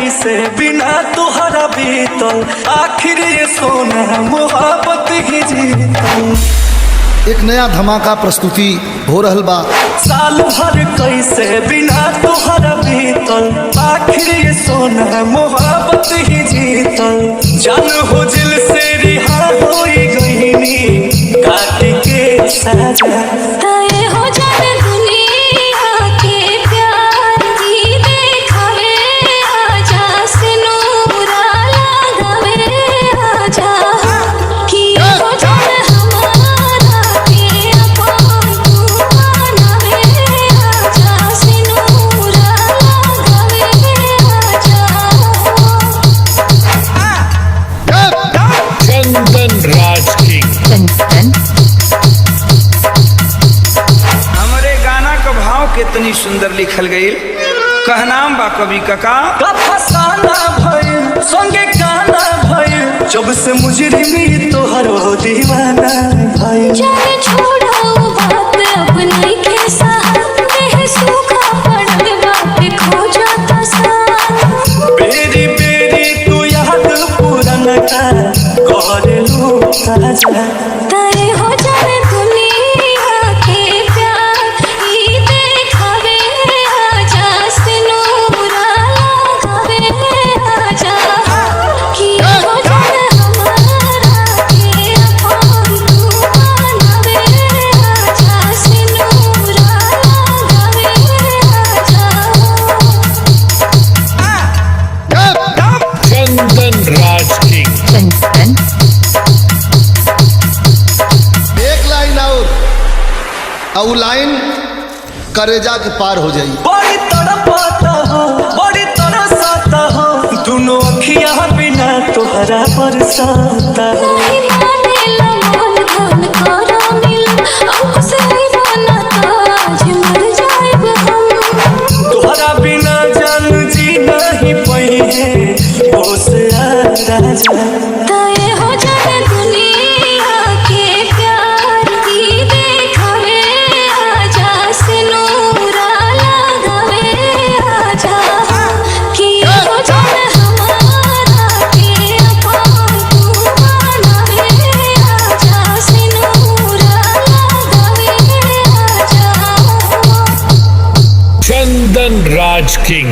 कैसे बिना तुहरा बीतल, आखिर ये सोना मोहब्बत ही जीतल। एक नया धमाका प्रस्तुति हो रहल बा। साल भर कैसे बिना तुहरा बीतल, आखिर ये सोना मोहब्बत ही जीतल। जान हो दिल से रिहा हो गईनी, काट के सजा तय हो जाने दुनिया के प्यार की देखावे, आजा से नूरा लगावे, आजा कि हो जाने हमारा के अपन तू बनावे, आजा से नूरा लगावे, आजा। चंदन राज किंग। हमरे गाना का भाव कितनी सुंदर लिखल गई। कहनाम बा कवि काका फसाना भइल संगे गाना भइल, जब से मुजरिमी तोहर हो दीवाना भइल। जाने छोड़ो बात अब नहीं के साथ, देह सूखा पड़ल बात खो जाता साथ। बेरी बेरी तू याद पुराना का कर लू ताजा। तय हो जाने दुनिया के प्यार ई देखावे, आजा से नूरा लगावे, आजा कि हो जाने हमारा के अपन तू बनावे, आजा से नूरा लगावे, आजा। चंदन राज किंग। एक लाइन और लाइन करेजा के पार हो जाई। बड़ी तड़पाता हो, बड़ी तरसाता हो, दोनों अखियां बिना तोहरा बरसाता हो। नहीं मानेला मन धन करा मिलन, अंकुश नहीं बना ताज मर जाएब हम। तोहरा बिना जान जी नहीं पई है, होश आ राजा। तय हो जाने दुनिया के प्यार की देखावे, आजा से नूरा लगावे, आजा कि हो जाने हमारा के अपन तू बनावे, आजा से नूरा लगावे, आजा। चंदन राज किंग।